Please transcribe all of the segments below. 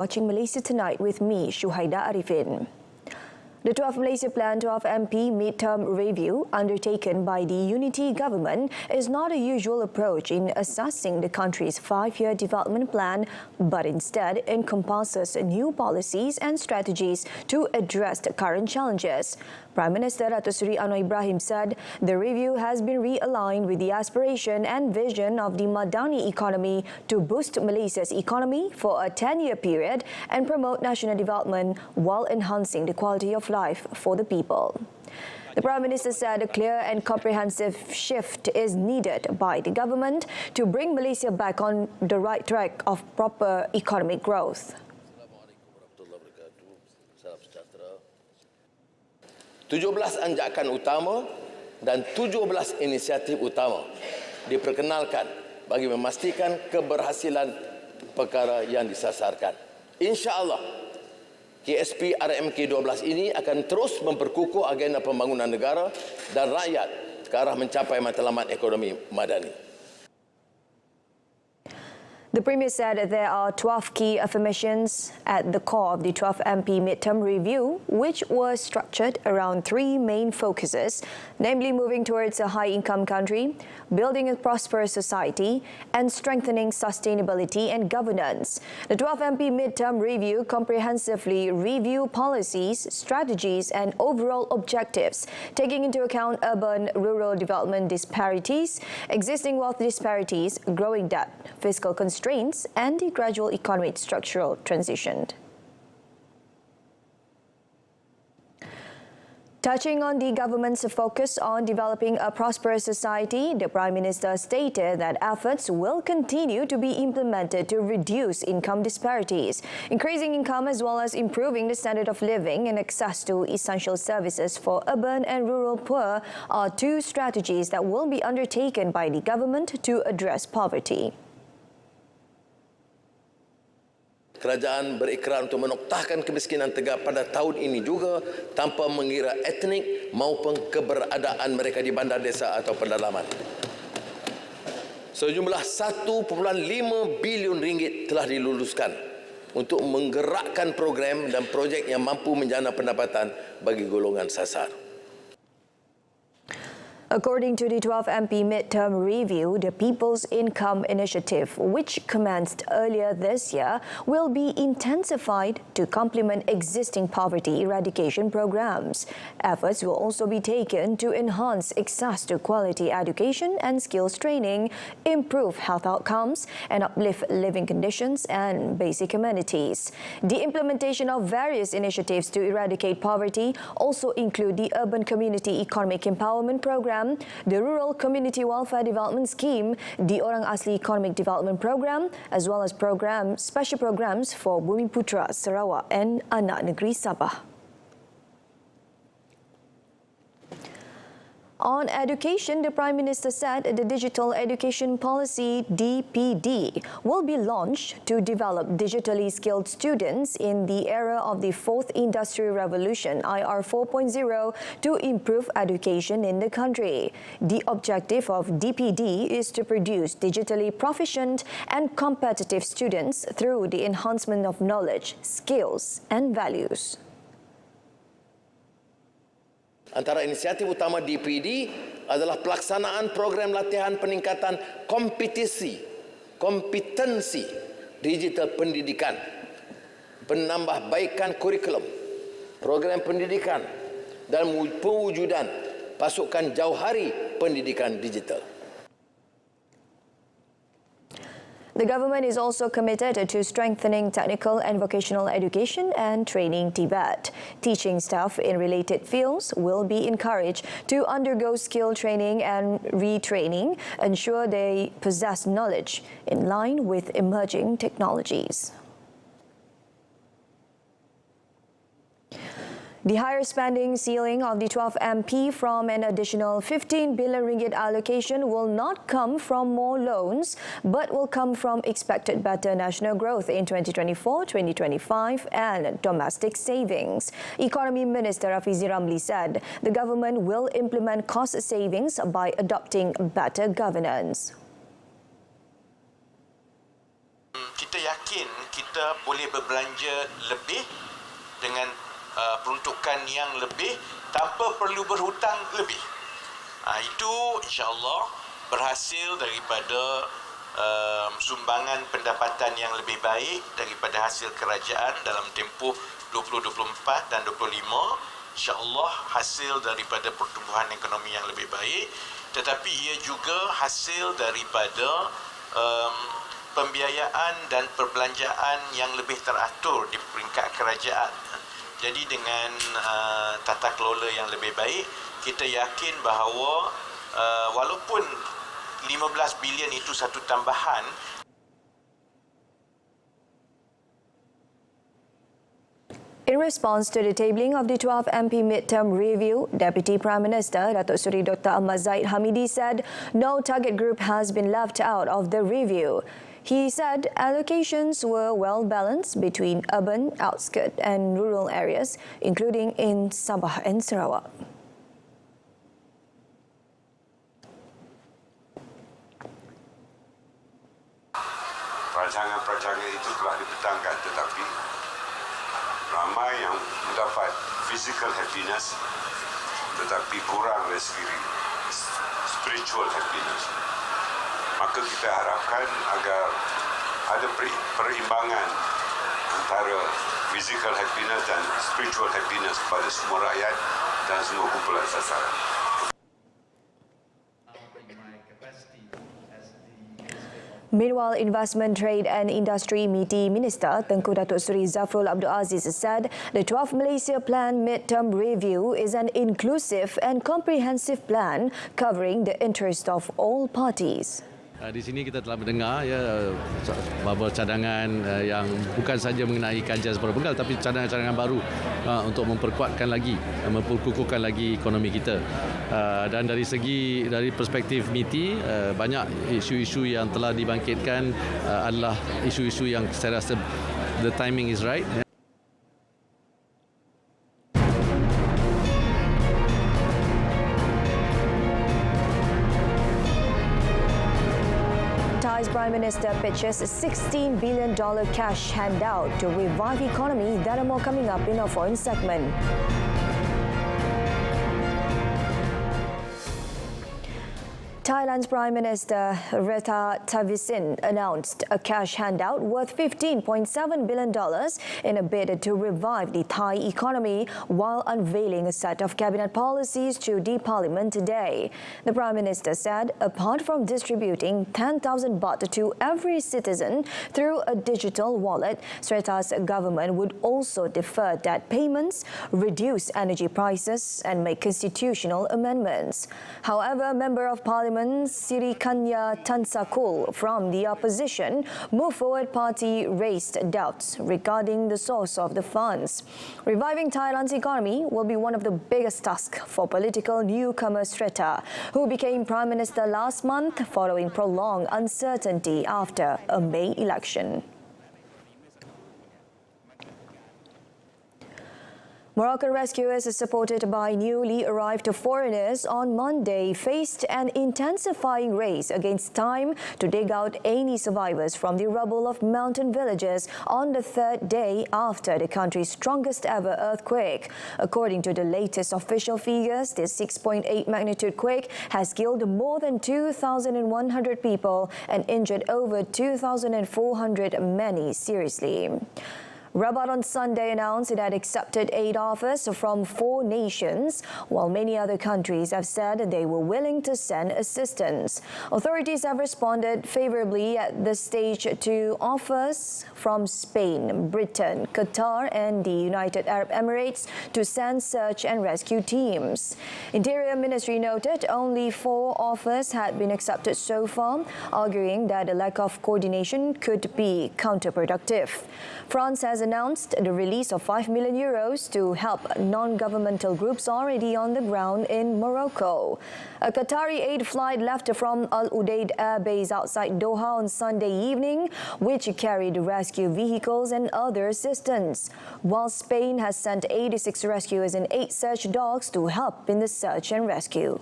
Watching Malaysia Tonight with me, Shuhaida Arifin. The 12 Malaysia Plan 12 MP midterm review undertaken by the Unity Government is not a usual approach in assessing the country's 5-year development plan, but instead encompasses new policies and strategies to address the current challenges. Prime Minister Datuk Seri Anwar Ibrahim said the review has been realigned with the aspiration and vision of the Madani economy to boost Malaysia's economy for a 10-year period and promote national development while enhancing the quality of life for the people. The Prime Minister said a clear and comprehensive shift is needed by the government to bring Malaysia back on the right track of proper economic growth. 17 anjakan utama dan 17 inisiatif utama diperkenalkan bagi memastikan keberhasilan perkara yang disasarkan. InsyaAllah, KSP RMK 12 ini akan terus memperkukuh agenda pembangunan negara dan rakyat ke arah mencapai matlamat ekonomi madani. The Premier said there are 12 key affirmations at the core of the 12 MP midterm review, which was structured around 3 main focuses, namely moving towards a high-income country, building a prosperous society, and strengthening sustainability and governance. The 12 MP midterm review comprehensively review policies, strategies, and overall objectives, taking into account urban-rural development disparities, existing wealth disparities, growing debt, fiscal constraints, and the gradual economic structural transition. Touching on the government's focus on developing a prosperous society, the Prime Minister stated that efforts will continue to be implemented to reduce income disparities. Increasing income as well as improving the standard of living and access to essential services for urban and rural poor are 2 strategies that will be undertaken by the government to address poverty. Kerajaan berikrar untuk menoktahkan kemiskinan tegak pada tahun ini juga tanpa mengira etnik maupun keberadaan mereka di bandar desa atau pedalaman. Sejumlah 1.5 bilion ringgit telah diluluskan untuk menggerakkan program dan projek yang mampu menjana pendapatan bagi golongan sasar. According to the 12 MP midterm review, the People's Income Initiative, which commenced earlier this year, will be intensified to complement existing poverty eradication programs. Efforts will also be taken to enhance access to quality education and skills training, improve health outcomes, and uplift living conditions and basic amenities. The implementation of various initiatives to eradicate poverty also include the Urban Community Economic Empowerment Program, the Rural Community Welfare Development Scheme, the Orang Asli Economic Development Program, as well as special programs for Bumiputra, Sarawak and Anak Negeri Sabah. On education, the Prime Minister said the Digital Education Policy (DPD) will be launched to develop digitally skilled students in the era of the 4th Industrial Revolution (IR 4.0) to improve education in the country. The objective of DPD is to produce digitally proficient and competitive students through the enhancement of knowledge, skills and values. Antara inisiatif utama DPD adalah pelaksanaan program latihan peningkatan kompetensi digital pendidikan, penambahbaikan kurikulum, program pendidikan dan pewujudan pasukan jauhari pendidikan digital. The government is also committed to strengthening technical and vocational education and training Tibet. Teaching staff in related fields will be encouraged to undergo skill training and retraining, ensure they possess knowledge in line with emerging technologies. The higher spending ceiling of the 12 MP from an additional 15 billion ringgit allocation will not come from more loans, but will come from expected better national growth in 2024-2025 and domestic savings. Economy Minister Rafizi Ramli said the government will implement cost savings by adopting better governance. Kita yakin kita kita boleh berbelanja lebih dengan peruntukan yang lebih tanpa perlu berhutang lebih. Itu insya-Allah berhasil daripada sumbangan pendapatan yang lebih baik daripada hasil kerajaan dalam tempoh 2024 dan 25. InsyaAllah hasil daripada pertumbuhan ekonomi yang lebih baik, tetapi ia juga hasil daripada pembiayaan dan perbelanjaan yang lebih teratur di peringkat kerajaan. Jadi dengan tata kelola yang lebih baik, kita yakin bahawa walaupun 15 bilion itu satu tambahan. In response to the tabling of the 12 MP midterm review, Deputy Prime Minister Datuk Seri Dr. Ahmad Zahid Hamidi said no target group has been left out of the review. He said allocations were well balanced between urban, outskirts and rural areas, including in Sabah and Sarawak. Rancangan-rancangan itu telah dipetangkan, tetapi ramai yang mendapat physical happiness tetapi kurang dari segi spiritual happiness. Maka kita harapkan agar ada perimbangan antara physical happiness dan spiritual happiness kepada semua rakyat dan semua kumpulan sasaran. Meanwhile, Investment, Trade and Industry MITI Minister Tengku Datuk Seri Zafrul Abdul Aziz said the 12 Malaysia Plan Midterm Review is an inclusive and comprehensive plan covering the interest of all parties. Di sini kita telah mendengar beberapa cadangan yang bukan saja mengenai kajian sepenuh tapi cadangan-cadangan baru untuk memperkuatkan lagi, memperkukuhkan lagi ekonomi kita. Dan dari perspektif MITI, banyak isu-isu yang telah dibangkitkan adalah isu-isu yang saya rasa the timing is right. Prime Minister pitches a $16 billion cash handout to revive economy. That and more coming up in our foreign segment. Thailand's Prime Minister Retha Thavisin announced a cash handout worth $15.7 billion in a bid to revive the Thai economy while unveiling a set of cabinet policies to the parliament today. The Prime Minister said apart from distributing 10,000 baht to every citizen through a digital wallet, Sreta's government would also defer debt payments, reduce energy prices and make constitutional amendments. However, Member of Parliament Siri Kanya Tansakul from the opposition Move Forward Party raised doubts regarding the source of the funds. Reviving Thailand's economy will be one of the biggest tasks for political newcomer Sreta, who became Prime Minister last month following prolonged uncertainty after a May election. Moroccan rescuers, supported by newly arrived foreigners on Monday, faced an intensifying race against time to dig out any survivors from the rubble of mountain villages on the third day after the country's strongest ever earthquake. According to the latest official figures, this 6.8 magnitude quake has killed more than 2,100 people and injured over 2,400, many seriously. Rabat on Sunday announced it had accepted aid offers from 4 nations, while many other countries have said they were willing to send assistance. Authorities have responded favorably at this stage to offers from Spain, Britain, Qatar and the United Arab Emirates to send search and rescue teams. Interior Ministry noted only 4 offers had been accepted so far, arguing that a lack of coordination could be counterproductive. France has announced the release of €5 million to help non-governmental groups already on the ground in Morocco. A Qatari aid flight left from Al Udeid Air Base outside Doha on Sunday evening, which carried rescue vehicles and other assistance, while Spain has sent 86 rescuers and 8 search dogs to help in the search and rescue.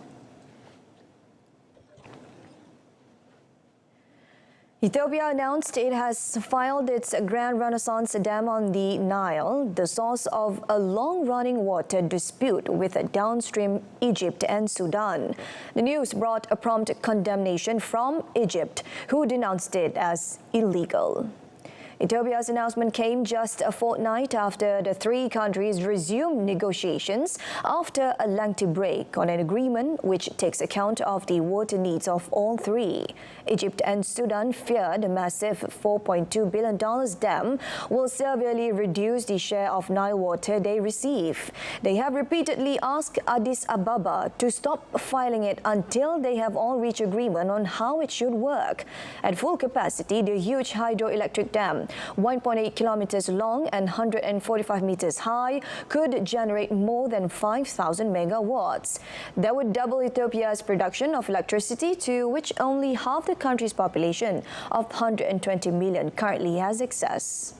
Ethiopia announced it has filed its Grand Renaissance Dam on the Nile, the source of a long-running water dispute with downstream Egypt and Sudan. The news brought a prompt condemnation from Egypt, who denounced it as illegal. Ethiopia's announcement came just a fortnight after the three countries resumed negotiations after a lengthy break on an agreement which takes account of the water needs of all three. Egypt and Sudan feared a massive $4.2 billion dam will severely reduce the share of Nile water they receive. They have repeatedly asked Addis Ababa to stop filing it until they have all reached agreement on how it should work. At full capacity, the huge hydroelectric dam, 1.8 kilometers long and 145 meters high, could generate more than 5,000 megawatts. That would double Ethiopia's production of electricity, to which only half the country's population of 120 million currently has access.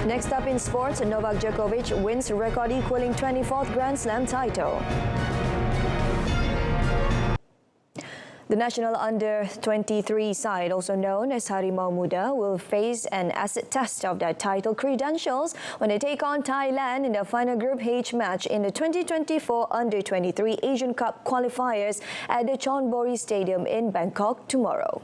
Next up in sports, Novak Djokovic wins record-equaling 24th Grand Slam title. The national under-23 side, also known as Harimau Muda, will face an acid test of their title credentials when they take on Thailand in the final Group H match in the 2024 Under-23 Asian Cup qualifiers at the Chonburi Stadium in Bangkok tomorrow.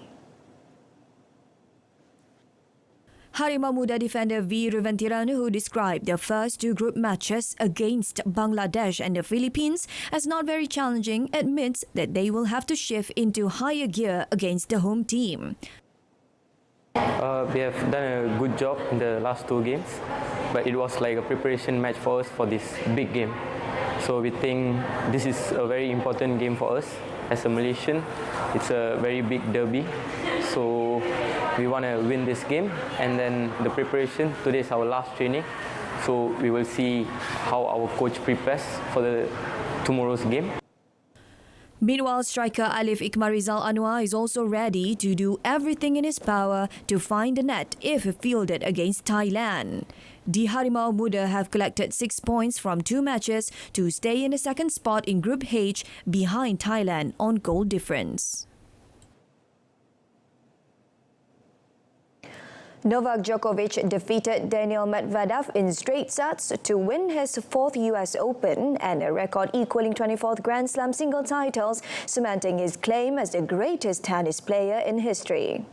Harimau Muda defender V. Ruventiranu, who described their first two group matches against Bangladesh and the Philippines as not very challenging, admits that they will have to shift into higher gear against the home team. We have done a good job in the last two games, but it was like a preparation match for us for this big game. So we think this is a very important game for us as a Malaysian. It's a very big derby. So we want to win this game, and then the preparation, today is our last training, so we will see how our coach prepares for tomorrow's game. Meanwhile, striker Alif Ikmarizal Anwar is also ready to do everything in his power to find the net if fielded against Thailand. The Harimau Muda have collected 6 points from 2 matches to stay in the second spot in Group H behind Thailand on goal difference. Novak Djokovic defeated Daniil Medvedev in straight sets to win his 4th US Open and a record equaling 24th Grand Slam single titles, cementing his claim as the greatest tennis player in history.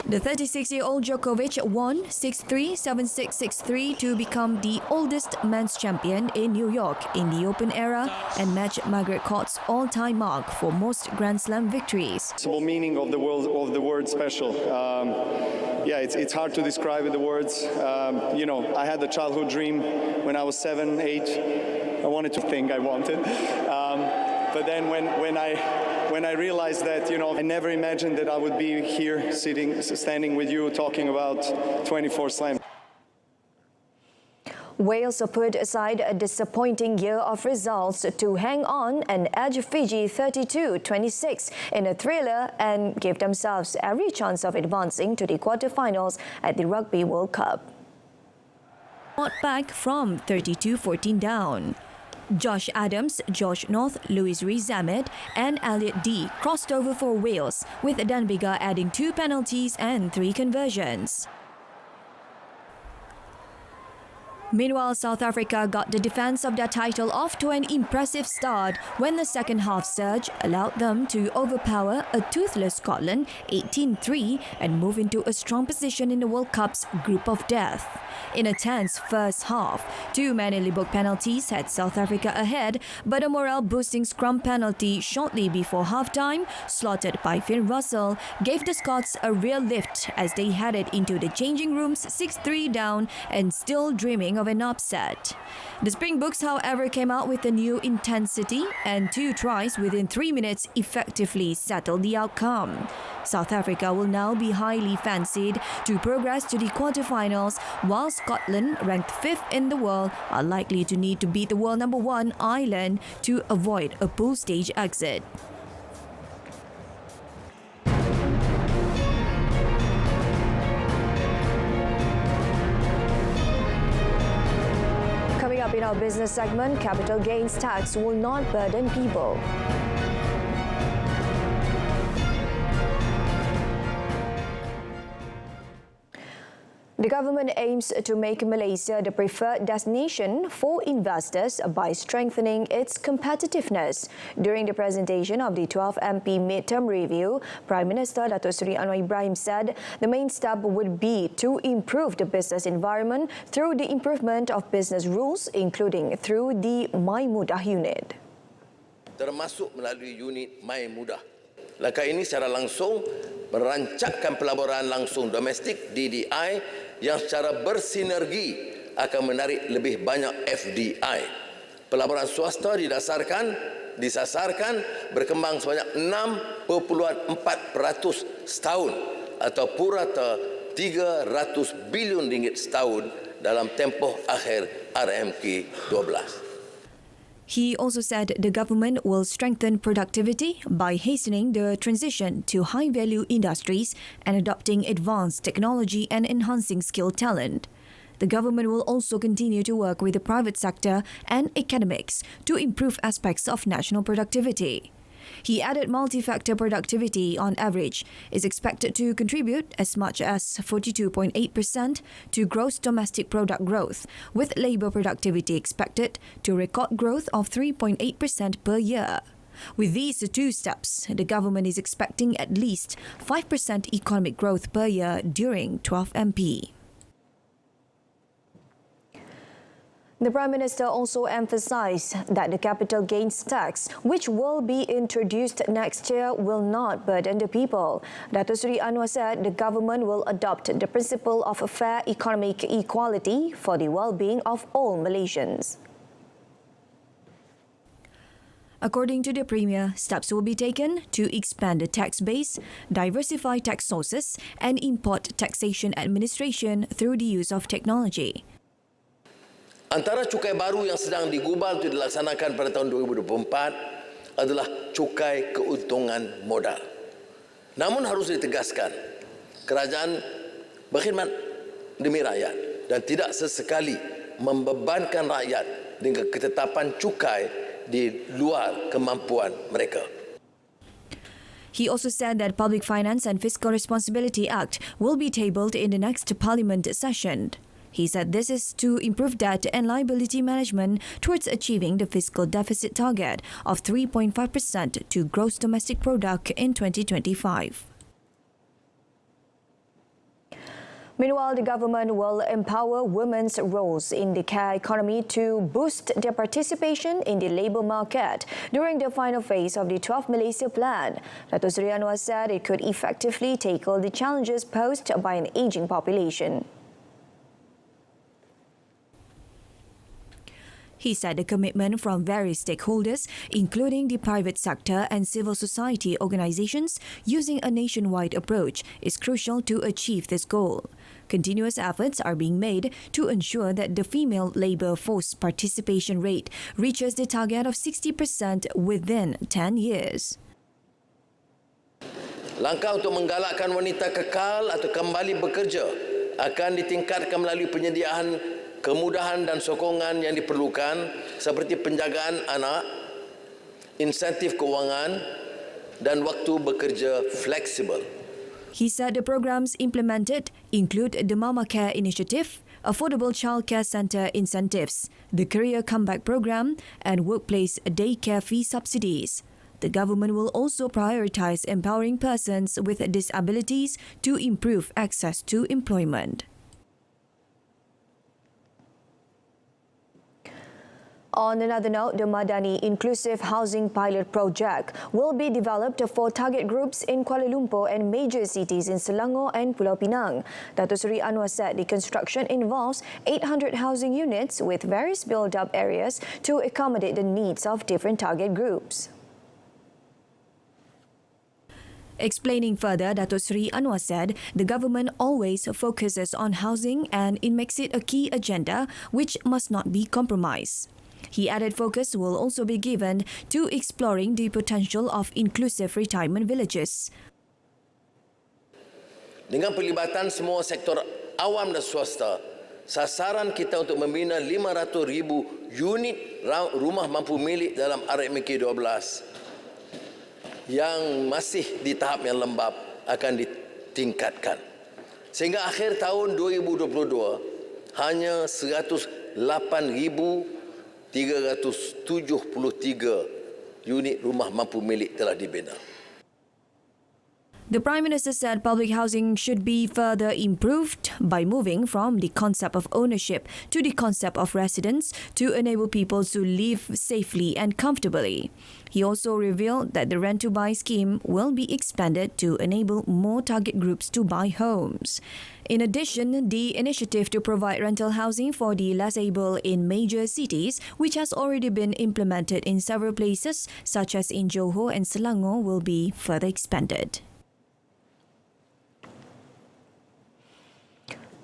The 36-year-old Djokovic won 6-3, 7-6, 6-3 to become the oldest men's champion in New York in the Open era and match Margaret Court's all-time mark for most Grand Slam victories. Possible meaning of the word special. Yeah, it's hard to describe in the words. I had a childhood dream when I was 7, 8. I wanted to think I wanted. But then when I realized that, I never imagined that I would be here standing with you talking about 24 Slam. Wales put aside a disappointing year of results to hang on and edge Fiji 32-26 in a thriller and give themselves every chance of advancing to the quarterfinals at the Rugby World Cup. Not back from 32-14 down. Josh Adams, Josh North, Louis Rees-Zammit and Elliot Dee crossed over for Wales, with Dan Biggar adding 2 penalties and 3 conversions. Meanwhile, South Africa got the defence of their title off to an impressive start when the second half surge allowed them to overpower a toothless Scotland 18-3 and move into a strong position in the World Cup's group of death. In a tense first half, 2 Manly book penalties had South Africa ahead, but a morale-boosting scrum penalty shortly before half-time, slotted by Finn Russell, gave the Scots a real lift as they headed into the changing rooms 6-3 down and still dreaming of an upset. The Springboks, however, came out with a new intensity, and 2 tries within 3 minutes effectively settled the outcome. South Africa will now be highly fancied to progress to the quarterfinals, while Scotland, ranked 5th in the world, are likely to need to beat the world number 1 Ireland to avoid a pool stage exit. In our business segment, capital gains tax will not burden people. The government aims to make Malaysia the preferred destination for investors by strengthening its competitiveness. During the presentation of the 12 MP midterm review, Prime Minister Datuk Seri Anwar Ibrahim said the main step would be to improve the business environment through the improvement of business rules, including through the My Mudah unit. Termasuk melalui unit My Mudah. Langkah ini secara langsung merancangkan pelaburan langsung domestik DDI yang secara bersinergi akan menarik lebih banyak FDI. Pelaburan swasta disasarkan berkembang sebanyak 6.4% setahun atau purata 300 bilion ringgit setahun dalam tempoh akhir RMK 12. He also said the government will strengthen productivity by hastening the transition to high-value industries and adopting advanced technology and enhancing skilled talent. The government will also continue to work with the private sector and academics to improve aspects of national productivity. He added multi-factor productivity on average is expected to contribute as much as 42.8% to gross domestic product growth, with labour productivity expected to record growth of 3.8% per year. With these two steps, the government is expecting at least 5% economic growth per year during 12 MP. The Prime Minister also emphasised that the capital gains tax, which will be introduced next year, will not burden the people. Datuk Seri Anwar said the government will adopt the principle of fair economic equality for the well-being of all Malaysians. According to the Premier, steps will be taken to expand the tax base, diversify tax sources and import taxation administration through the use of technology. Antara cukai baru yang sedang digubal untuk dilaksanakan pada tahun 2024 adalah cukai keuntungan modal. Namun harus ditegaskan, kerajaan berkhidmat demi rakyat dan tidak sesekali membebankan rakyat dengan ketetapan cukai di luar kemampuan mereka. He also said that Public Finance and Fiscal Responsibility Act will be tabled in the next Parliament session. He said this is to improve debt and liability management towards achieving the fiscal deficit target of 3.5% to gross domestic product in 2025. Meanwhile, the government will empower women's roles in the care economy to boost their participation in the labour market during the final phase of the 12 Malaysia Plan. Datuk Seri Anwar said it could effectively tackle the challenges posed by an ageing population. He said the commitment from various stakeholders, including the private sector and civil society organisations, using a nationwide approach is crucial to achieve this goal. Continuous efforts are being made to ensure that the female labour force participation rate reaches the target of 60% within 10 years. Langkah untuk menggalakkan wanita kekal atau kembali bekerja akan ditingkatkan melalui penyediaan kemudahan dan sokongan yang diperlukan seperti penjagaan anak, insentif kewangan dan waktu bekerja fleksibel. He said the programs implemented include the Mama Care Initiative, Affordable Childcare Centre incentives, the Career Comeback Program and Workplace Daycare Fee subsidies. The government will also prioritise empowering persons with disabilities to improve access to employment. On another note, the Madani Inclusive Housing Pilot Project will be developed for target groups in Kuala Lumpur and major cities in Selangor and Pulau Pinang. Datuk Seri Anwar said the construction involves 800 housing units with various build-up areas to accommodate the needs of different target groups. Explaining further, Datuk Seri Anwar said the government always focuses on housing and it makes it a key agenda which must not be compromised. He added focus will also be given to exploring the potential of inclusive retirement villages. Dengan pelibatan semua sektor awam dan swasta sasaran kita untuk membina 500,000 unit rumah mampu milik dalam RMK 12 yang masih di tahap yang lembab akan ditingkatkan. Sehingga akhir tahun 2022, hanya 108,373 unit rumah mampu milik telah dibina. The Prime Minister said public housing should be further improved by moving from the concept of ownership to the concept of residence to enable people to live safely and comfortably. He also revealed that the rent-to-buy scheme will be expanded to enable more target groups to buy homes. In addition, the initiative to provide rental housing for the less able in major cities, which has already been implemented in several places, such as in Johor and Selangor, will be further expanded.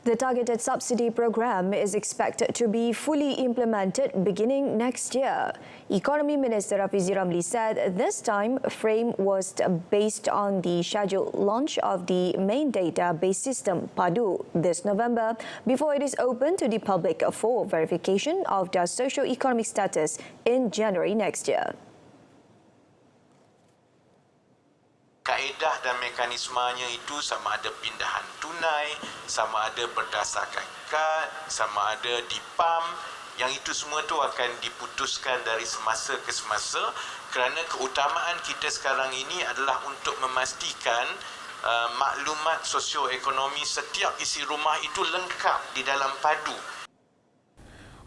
The targeted subsidy program is expected to be fully implemented beginning next year. Economy Minister Rafizi Ramli said this time frame was based on the scheduled launch of the main database system PADU this November before it is open to the public for verification of their socio-economic status in January next year. Kaedah dan mekanismenya itu sama ada pindahan tunai, sama ada berdasarkan kad, sama ada di PAM, yang itu semua tu akan diputuskan dari semasa ke semasa kerana keutamaan kita sekarang ini adalah untuk memastikan maklumat sosioekonomi setiap isi rumah itu lengkap di dalam padu.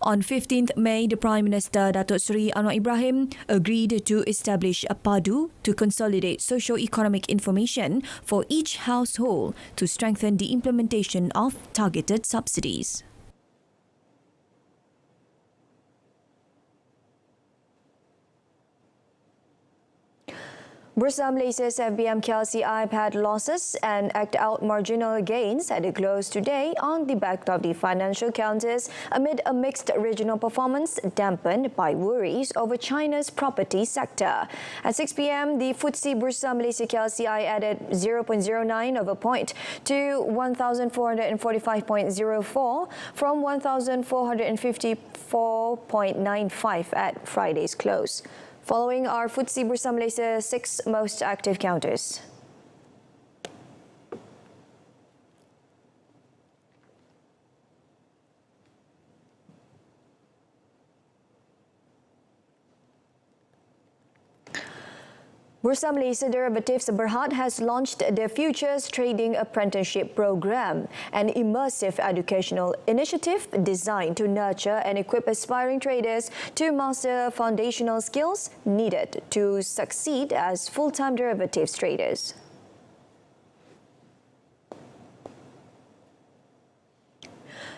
On 15th May, the Prime Minister Datuk Seri Anwar Ibrahim agreed to establish a PADU to consolidate socio-economic information for each household to strengthen the implementation of targeted subsidies. Bursa Malaysia's FBM KLCI had losses and act out marginal gains at the close today on the back of the financial counters amid a mixed regional performance dampened by worries over China's property sector. At 6 p.m, the FTSE Bursa Malaysia KLCI added 0.09 of a point to 1,445.04 from 1,454.95 at Friday's close. Following are FTSE Bursa Malaysia's 6 most active counters. Bursa Malaysia Derivatives Berhad has launched the Futures Trading Apprenticeship Program, an immersive educational initiative designed to nurture and equip aspiring traders to master foundational skills needed to succeed as full-time derivatives traders.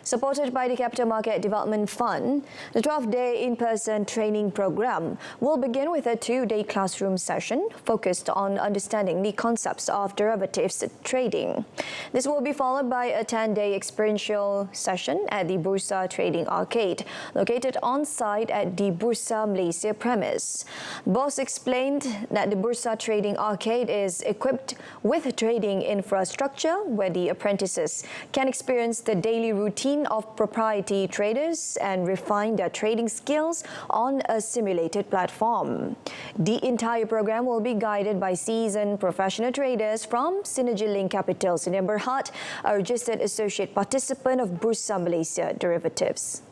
Supported by the Capital Market Development Fund, the 12-day in-person training program will begin with a 2-day classroom session focused on understanding the concepts of derivatives trading. This will be followed by a 10-day experiential session at the Bursa Trading Arcade, located on-site at the Bursa Malaysia premise. Boss explained that the Bursa Trading Arcade is equipped with trading infrastructure where the apprentices can experience the daily routine of proprietary traders and refine their trading skills on a simulated platform. The entire program will be guided by seasoned professional traders from Synergy Link Capital Sdn Bhd, a registered associate participant of Bursa Malaysia Derivatives.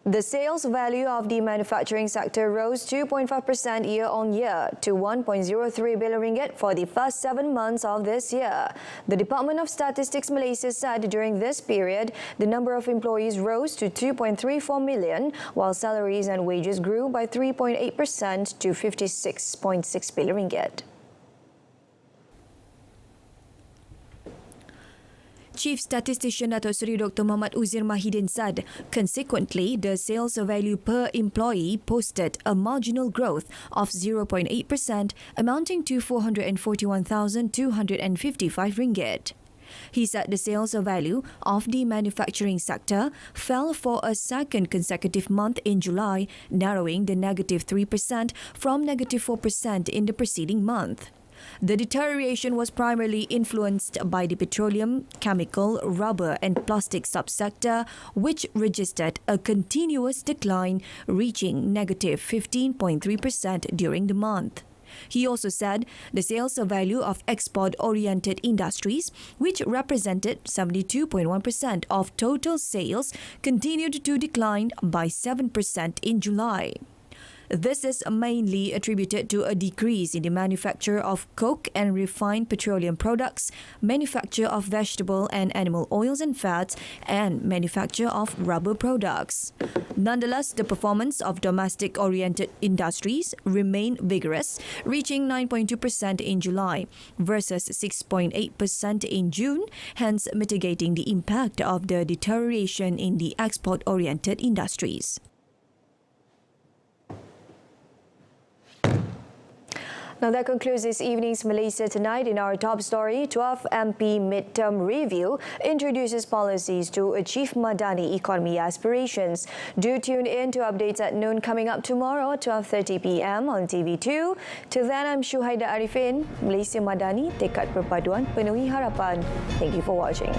The sales value of the manufacturing sector rose 2.5% year-on-year to 1.03 billion ringgit for the first 7 months of this year. The Department of Statistics Malaysia said during this period, the number of employees rose to 2.34 million, while salaries and wages grew by 3.8% to 56.6 billion ringgit. Chief Statistician Datuk Seri Dr. Muhammad Uzir Mahidin said, consequently, the sales value per employee posted a marginal growth of 0.8%, amounting to 441,255 ringgit. He said the sales value of the manufacturing sector fell for a second consecutive month in July, narrowing the -3% from -4% in the preceding month. The deterioration was primarily influenced by the petroleum, chemical, rubber and plastic subsector, which registered a continuous decline, reaching negative 15.3% during the month. He also said the sales value of export-oriented industries, which represented 72.1% of total sales, continued to decline by 7% in July. This is mainly attributed to a decrease in the manufacture of coke and refined petroleum products, manufacture of vegetable and animal oils and fats, and manufacture of rubber products. Nonetheless, the performance of domestic-oriented industries remained vigorous, reaching 9.2% in July versus 6.8% in June, hence mitigating the impact of the deterioration in the export-oriented industries. Now that concludes this evening's Malaysia Tonight. In our top story, 12 MP midterm review introduces policies to achieve Madani economy aspirations. Do tune in to updates at noon coming up tomorrow, 12:30 p.m. on TV2. Till then, I'm Shuhaida Arifin. Malaysia Madani, tekad perpaduan penuhi harapan. Thank you for watching.